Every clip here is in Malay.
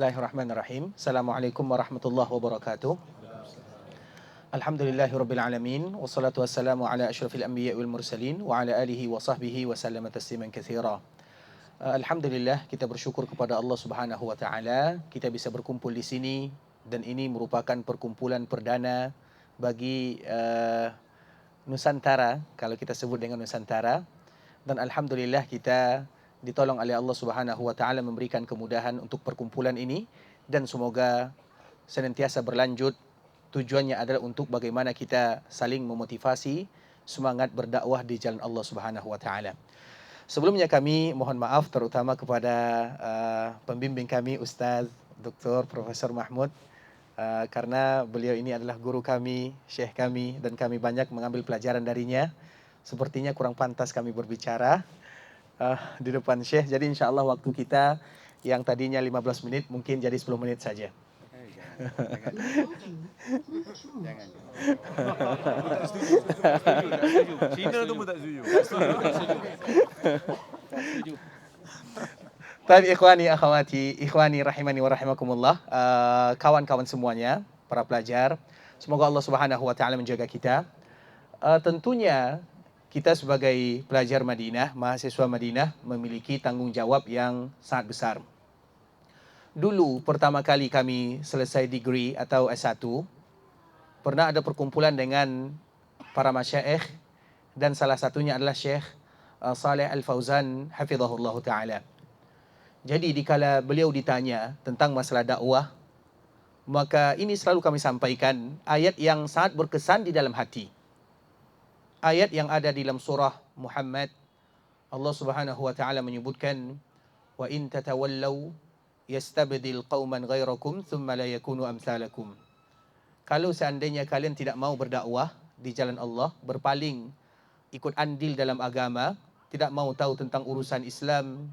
Bismillahirrahmanirrahim. Assalamualaikum warahmatullahi wabarakatuh. Alhamdulillahirabbil alamin wassalatu wassalamu ala asyrafil anbiya'i wal mursalin wa ala alihi wa sahbihi wa sallama tasliman katsira. Alhamdulillah, kita bersyukur kepada Allah Subhanahu wa taala kita bisa berkumpul di sini, dan ini merupakan perkumpulan perdana bagi Nusantara, kalau kita sebut dengan Nusantara. Dan alhamdulillah kita ditolong oleh Allah Subhanahu wa taala memberikan kemudahan untuk perkumpulan ini, dan semoga senantiasa berlanjut. Tujuannya adalah untuk bagaimana kita saling memotivasi semangat berdakwah di jalan Allah Subhanahu wa taala. Sebelumnya kami mohon maaf terutama kepada pembimbing kami Ustaz Dr. Profesor Mahmud, karena beliau ini adalah guru kami, syekh kami, dan kami banyak mengambil pelajaran darinya. Sepertinya kurang pantas kami berbicara di depan syekh. Jadi insya Allah waktu kita yang tadinya 15 menit mungkin jadi 10 menit saja. Jangan. Cina tu pun tak setuju. Tapi ikhwani akhwati, ikhwani rahimani wa rahimakumullah, kawan-kawan semuanya, para pelajar, semoga Allah Subhanahu wa taala menjaga kita. Tentunya kita sebagai pelajar Madinah, mahasiswa Madinah, memiliki tanggung jawab yang sangat besar. Dulu pertama kali kami selesai degree atau S1, pernah ada perkumpulan dengan para masyaikh, dan salah satunya adalah Syekh Saleh Al-Fauzan hafizahullah taala. Jadi dikala beliau ditanya tentang masalah dakwah, maka ini selalu kami sampaikan ayat yang sangat berkesan di dalam hati. Ayat yang ada di dalam surah Muhammad, Allah Subhanahu wa taala menyebutkan, wa in tatawallaw yastabdil qauman ghairakum thumma la yakunu amsalakum. Kalau seandainya kalian tidak mau berdakwah di jalan Allah, berpaling, ikut andil dalam agama, tidak mau tahu tentang urusan Islam,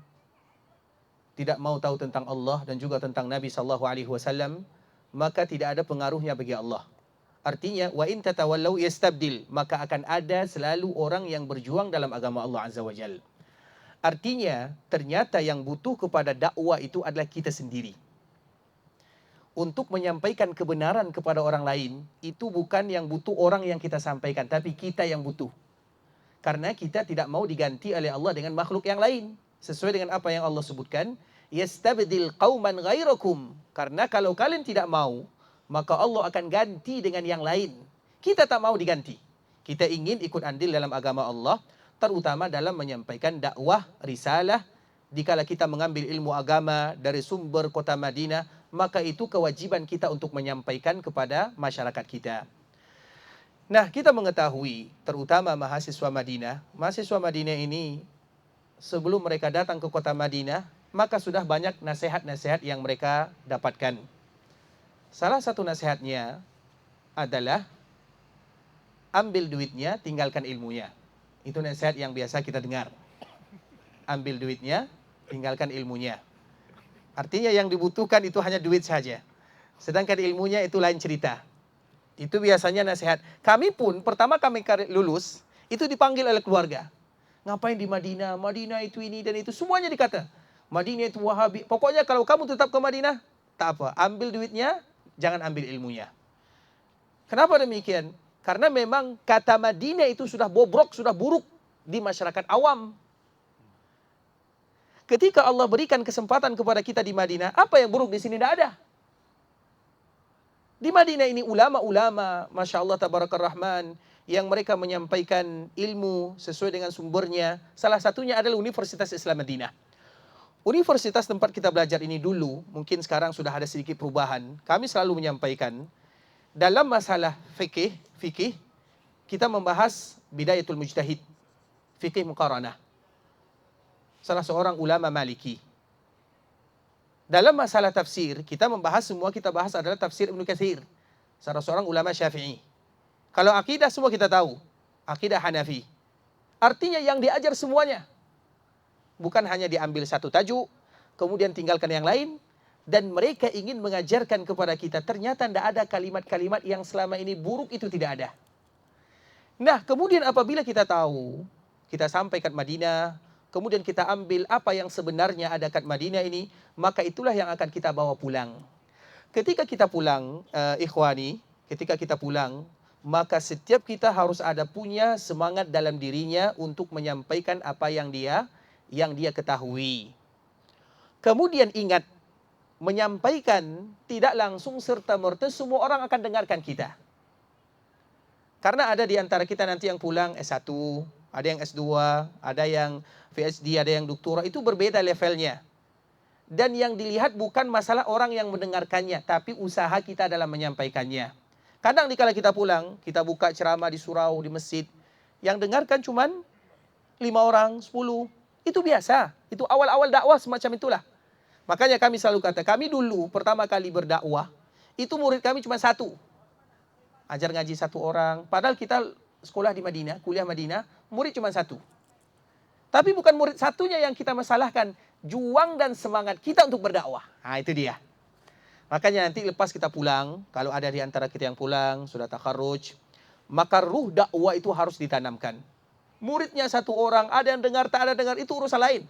tidak mau tahu tentang Allah dan juga tentang Nabi SAW, maka tidak ada pengaruhnya bagi Allah. Artinya, wa in tatawallaw yastabdil, maka akan ada selalu orang yang berjuang dalam agama Allah Azza wa Jalla. Artinya, ternyata yang butuh kepada dakwah itu adalah kita sendiri. Untuk menyampaikan kebenaran kepada orang lain, itu bukan yang butuh orang yang kita sampaikan, tapi kita yang butuh. Karena kita tidak mau diganti oleh Allah dengan makhluk yang lain. Sesuai dengan apa yang Allah sebutkan, yastabdil qauman ghairakum. Karena kalau kalian tidak mau, maka Allah akan ganti dengan yang lain. Kita tak mau diganti. Kita ingin ikut andil dalam agama Allah, terutama dalam menyampaikan dakwah, risalah. Dikala kita mengambil ilmu agama dari sumber kota Madinah, maka itu kewajiban kita untuk menyampaikan kepada masyarakat kita. Nah, kita mengetahui, terutama mahasiswa Madinah ini, sebelum mereka datang ke kota Madinah, maka sudah banyak nasihat-nasihat yang mereka dapatkan. Salah satu nasihatnya adalah ambil duitnya, tinggalkan ilmunya. Itu nasihat yang biasa kita dengar. Ambil duitnya, tinggalkan ilmunya. Artinya yang dibutuhkan itu hanya duit saja. Sedangkan ilmunya itu lain cerita. Itu biasanya nasihat. Kami pun, pertama kami lulus, itu dipanggil oleh keluarga. Ngapain di Madinah? Madinah itu ini dan itu. Semuanya dikata. Madinah itu Wahabi. Pokoknya kalau kamu tetap ke Madinah, tak apa. Ambil duitnya, jangan ambil ilmunya. Kenapa demikian? Karena memang kata Madinah itu sudah bobrok, sudah buruk di masyarakat awam. Ketika Allah berikan kesempatan kepada kita di Madinah, apa yang buruk di sini? Tidak ada. Di Madinah ini ulama-ulama, Masya Allah Tabarakar Rahman, yang mereka menyampaikan ilmu sesuai dengan sumbernya. Salah satunya adalah Universitas Islam Madinah. Universitas tempat kita belajar ini dulu, mungkin sekarang sudah ada sedikit perubahan. Kami selalu menyampaikan, dalam masalah fikih, kita membahas Bidayatul Mujtahid, fikih muqaranah. Salah seorang ulama Maliki. Dalam masalah tafsir, kita membahas semua kita bahas adalah tafsir Ibnu Katsir, salah seorang ulama Syafi'i. Kalau akidah semua kita tahu, akidah Hanafi. Artinya yang diajar semuanya. Bukan hanya diambil satu tajuk, kemudian tinggalkan yang lain, dan mereka ingin mengajarkan kepada kita, ternyata tidak ada kalimat-kalimat yang selama ini buruk itu tidak ada. Nah, kemudian apabila kita tahu, kita sampai ke Madinah, kemudian kita ambil apa yang sebenarnya ada kat Madinah ini, maka itulah yang akan kita bawa pulang. Ketika kita pulang, ikhwani, ketika kita pulang, maka setiap kita harus ada punya semangat dalam dirinya untuk menyampaikan apa yang dia ketahui. Kemudian ingat, menyampaikan tidak langsung serta-merta semua orang akan dengarkan kita. Karena ada di antara kita nanti yang pulang S1, ada yang S2, ada yang PhD, ada yang doktora, itu berbeda levelnya. Dan yang dilihat bukan masalah orang yang mendengarkannya, tapi usaha kita dalam menyampaikannya. Kadang dikala kita pulang, kita buka ceramah di surau, di masjid, yang dengarkan cuman 5 orang, 10, itu biasa. Itu awal-awal dakwah semacam itulah. Makanya kami selalu kata, kami dulu pertama kali berdakwah, itu murid kami cuma 1. Ajar ngaji 1 orang. Padahal kita sekolah di Madinah, kuliah Madinah, murid cuma 1. Tapi bukan murid satunya yang kita masalahkan. Juang dan semangat kita untuk berdakwah. Nah, itu dia. Makanya nanti lepas kita pulang, kalau ada di antara kita yang pulang, sudah takharruj, maka ruh dakwah itu harus ditanamkan. Muridnya 1 orang, ada yang dengar, tak ada dengar, itu urusan lain.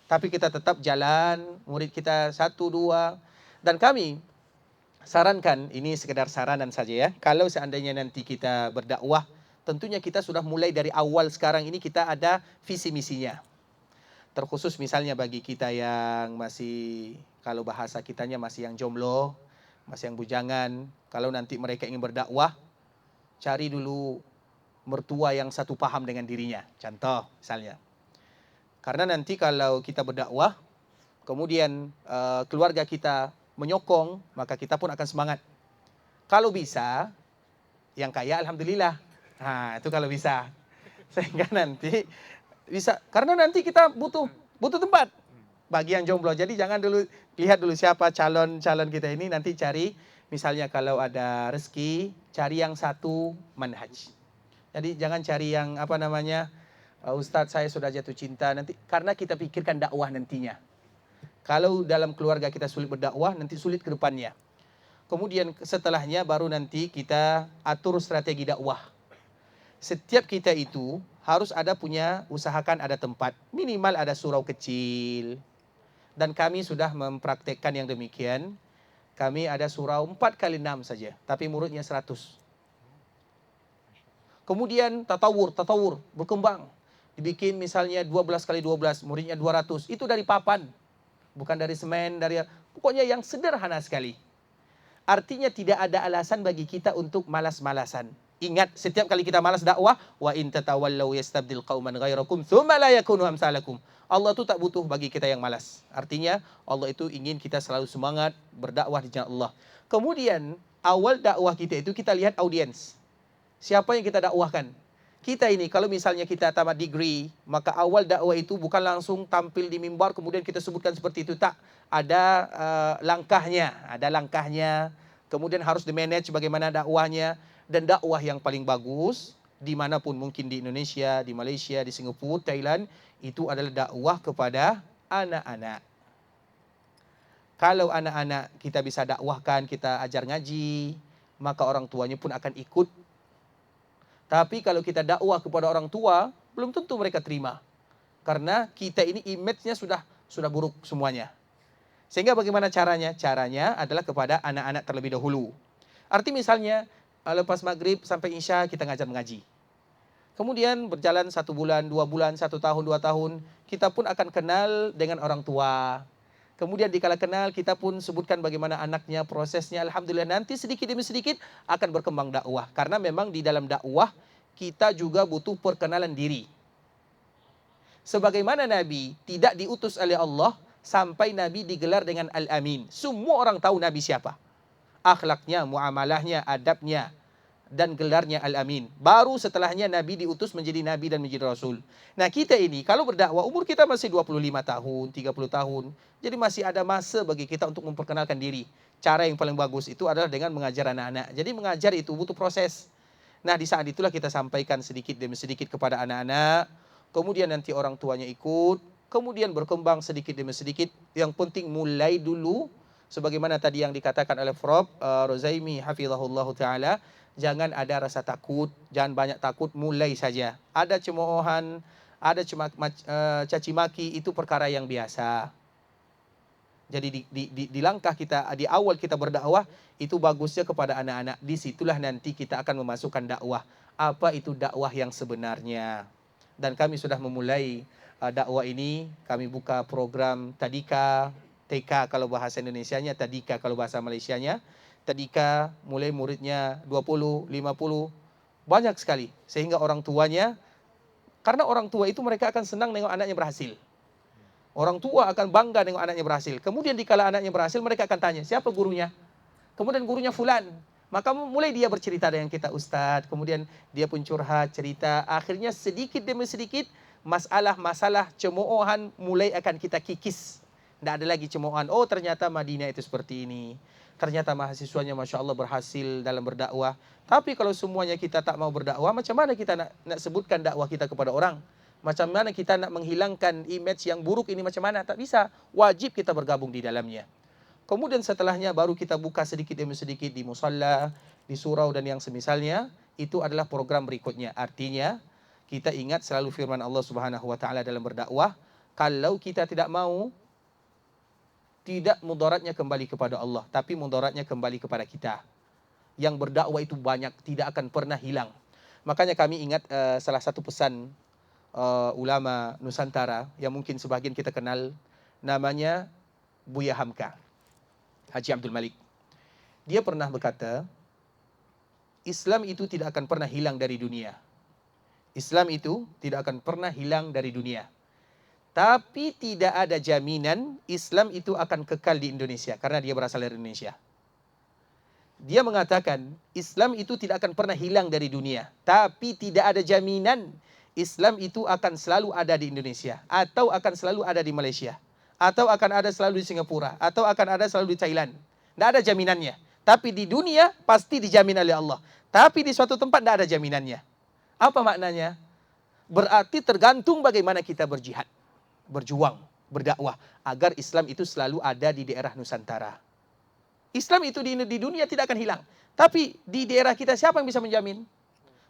Tapi kita tetap jalan, murid kita 1, 2. Dan kami sarankan, ini sekedar saranan saja ya. Kalau seandainya nanti kita berdakwah, tentunya kita sudah mulai dari awal sekarang ini kita ada visi misinya. Terkhusus misalnya bagi kita yang masih, kalau bahasa kitanya masih yang jomblo, masih yang bujangan. Kalau nanti mereka ingin berdakwah, cari dulu mertua yang satu paham dengan dirinya. Contoh misalnya. Karena nanti kalau kita berdakwah, kemudian keluarga kita menyokong, maka kita pun akan semangat. Kalau bisa, yang kaya alhamdulillah. Nah, itu kalau bisa. Sehingga nanti bisa, karena nanti kita butuh tempat bagi yang jomblo. Jadi jangan dulu lihat dulu siapa calon-calon kita ini, nanti cari misalnya kalau ada rezeki, cari yang satu manhaj. Jadi jangan cari yang apa namanya, Ustadz saya sudah jatuh cinta nanti, karena kita pikirkan dakwah nantinya. Kalau dalam keluarga kita sulit berdakwah, nanti sulit ke depannya. Kemudian setelahnya baru nanti kita atur strategi dakwah. Setiap kita itu harus ada punya, usahakan ada tempat. Minimal ada surau kecil. Dan kami sudah mempraktekkan yang demikian. Kami ada surau 4x6 saja, tapi muridnya 100. Kemudian tatawur, berkembang. Dibikin misalnya 12x12, muridnya 200. Itu dari papan. Bukan dari semen, pokoknya yang sederhana sekali. Artinya tidak ada alasan bagi kita untuk malas-malasan. Ingat, setiap kali kita malas dakwah, wa in tatawallaw yastabdil qauman ghairakum tsumma la yakunu amsalakum. Allah itu tak butuh bagi kita yang malas. Artinya Allah itu ingin kita selalu semangat berdakwah di jalan Allah. Kemudian awal dakwah kita itu kita lihat audiens. Siapa yang kita dakwahkan? Kita ini kalau misalnya kita tamat degree, maka awal dakwah itu bukan langsung tampil di mimbar kemudian kita sebutkan seperti itu, tak. Ada langkahnya. Kemudian harus di-manage bagaimana dakwahnya. Dan dakwah yang paling bagus dimanapun mungkin, di Indonesia, di Malaysia, di Singapura, Thailand, itu adalah dakwah kepada anak-anak. Kalau anak-anak kita bisa dakwahkan, kita ajar ngaji, maka orang tuanya pun akan ikut. Tapi kalau kita dakwah kepada orang tua, belum tentu mereka terima. Karena kita ini image-nya sudah buruk semuanya. Sehingga bagaimana caranya? Caranya adalah kepada anak-anak terlebih dahulu. Arti misalnya, lepas maghrib sampai isya kita ngajar mengaji. Kemudian berjalan 1 bulan, 2 bulan, 1 tahun, 2 tahun, kita pun akan kenal dengan orang tua. Kemudian dikala kenal, kita pun sebutkan bagaimana anaknya, prosesnya. Alhamdulillah, nanti sedikit demi sedikit akan berkembang dakwah. Karena memang di dalam dakwah, kita juga butuh perkenalan diri. Sebagaimana Nabi tidak diutus oleh Allah, sampai Nabi digelar dengan Al-Amin. Semua orang tahu Nabi siapa. Akhlaknya, muamalahnya, adabnya, dan gelarnya Al-Amin. Baru setelahnya Nabi diutus menjadi Nabi dan menjadi Rasul. Nah kita ini, kalau berdakwah, umur kita masih 25 tahun, 30 tahun. Jadi masih ada masa bagi kita untuk memperkenalkan diri. Cara yang paling bagus itu adalah dengan mengajar anak-anak. Jadi mengajar itu butuh proses. Nah di saat itulah kita sampaikan sedikit demi sedikit kepada anak-anak. Kemudian nanti orang tuanya ikut. Kemudian berkembang sedikit demi sedikit. Yang penting mulai dulu. Sebagaimana tadi yang dikatakan oleh Prof. Rozaimi hafizahullah ta'ala, jangan ada rasa takut, jangan banyak takut, mulai saja. Ada cemoohan, ada caci maki itu perkara yang biasa. Jadi di langkah kita, di awal kita berdakwah, itu bagusnya kepada anak-anak. Disitulah nanti kita akan memasukkan dakwah. Apa itu dakwah yang sebenarnya. Dan kami sudah memulai dakwah ini. Kami buka program Tadika, TK kalau bahasa Indonesianya, Tadika kalau bahasa Malaysianya. Tadika mulai muridnya 20, 50, banyak sekali. Sehingga orang tuanya, karena orang tua itu mereka akan senang nengok anaknya berhasil. Orang tua akan bangga dengan anaknya berhasil. Kemudian dikala anaknya berhasil, mereka akan tanya, siapa gurunya? Kemudian gurunya fulan. Maka mulai dia bercerita dengan kita, Ustadz. Kemudian dia pun curhat, cerita. Akhirnya sedikit demi sedikit, masalah-masalah cemoohan mulai akan kita kikis. Tidak ada lagi cemoohan. Oh, ternyata Madinah itu seperti ini. Ternyata mahasiswanya Masya Allah berhasil dalam berdakwah. Tapi kalau semuanya kita tak mau berdakwah, macam mana kita nak sebutkan dakwah kita kepada orang? Macam mana kita nak menghilangkan image yang buruk ini, macam mana? Tak bisa. Wajib kita bergabung di dalamnya. Kemudian setelahnya baru kita buka sedikit demi sedikit di musalla, di surau dan yang semisalnya. Itu adalah program berikutnya. Artinya kita ingat selalu firman Allah Subhanahu wa taala dalam berdakwah, kalau kita tidak mau, tidak mudaratnya kembali kepada Allah, tapi mudaratnya kembali kepada kita. Yang berdakwah itu banyak, tidak akan pernah hilang. Makanya kami ingat salah satu pesan ulama Nusantara yang mungkin sebagian kita kenal, namanya Buya Hamka, Haji Abdul Malik. Dia pernah berkata, Islam itu tidak akan pernah hilang dari dunia. Islam itu tidak akan pernah hilang dari dunia. Tapi tidak ada jaminan Islam itu akan kekal di Indonesia, karena dia berasal dari Indonesia. Dia mengatakan, Islam itu tidak akan pernah hilang dari dunia. Tapi tidak ada jaminan Islam itu akan selalu ada di Indonesia, atau akan selalu ada di Malaysia, atau akan ada selalu di Singapura, atau akan ada selalu di Thailand. Tidak ada jaminannya. Tapi di dunia pasti dijamin oleh Allah. Tapi di suatu tempat tidak ada jaminannya. Apa maknanya? Berarti tergantung bagaimana kita berjihad, berjuang, berdakwah, agar Islam itu selalu ada di daerah Nusantara. Islam itu di dunia tidak akan hilang. Tapi di daerah kita siapa yang bisa menjamin?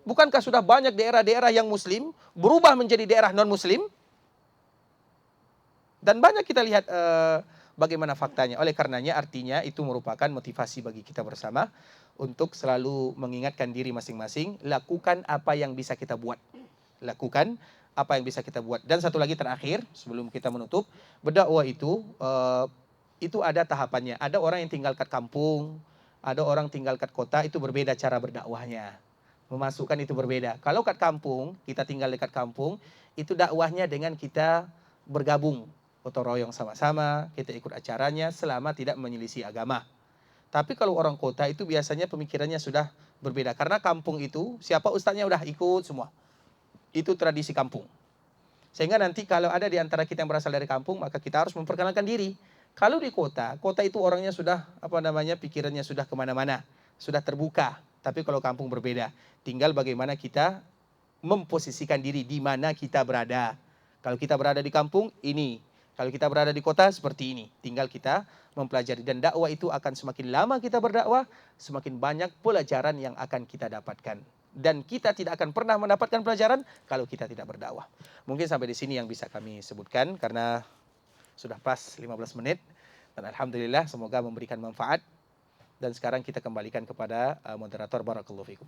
Bukankah sudah banyak daerah-daerah yang muslim berubah menjadi daerah non-muslim? Dan banyak kita lihat bagaimana faktanya. Oleh karenanya artinya itu merupakan motivasi bagi kita bersama untuk selalu mengingatkan diri masing-masing, lakukan apa yang bisa kita buat. Lakukan apa yang bisa kita buat. Dan satu lagi terakhir, sebelum kita menutup, berdakwah itu ada tahapannya. Ada orang yang tinggal kat kampung, ada orang tinggal kat kota, itu berbeda cara berdakwahnya. Memasukkan itu berbeda. Kalau kat kampung, kita tinggal dekat kampung, itu dakwahnya dengan kita bergabung, gotong royong sama-sama, kita ikut acaranya selama tidak menyelisih agama. Tapi kalau orang kota itu biasanya pemikirannya sudah berbeda. Karena kampung itu, siapa ustadznya udah ikut semua. Itu tradisi kampung. Sehingga nanti kalau ada di antara kita yang berasal dari kampung, maka kita harus memperkenalkan diri. Kalau di kota, kota itu orangnya sudah, pikirannya sudah kemana-mana, sudah terbuka. Tapi kalau kampung berbeda, tinggal bagaimana kita memposisikan diri di mana kita berada. Kalau kita berada di kampung, ini. Kalau kita berada di kota, seperti ini. Tinggal kita mempelajari. Dan dakwah itu akan semakin lama kita berdakwah, semakin banyak pelajaran yang akan kita dapatkan. Dan kita tidak akan pernah mendapatkan pelajaran kalau kita tidak berdakwah. Mungkin sampai di sini yang bisa kami sebutkan, karena sudah pas 15 menit. Dan alhamdulillah semoga memberikan manfaat. Dan sekarang kita kembalikan kepada moderator. Barakallahu fikum.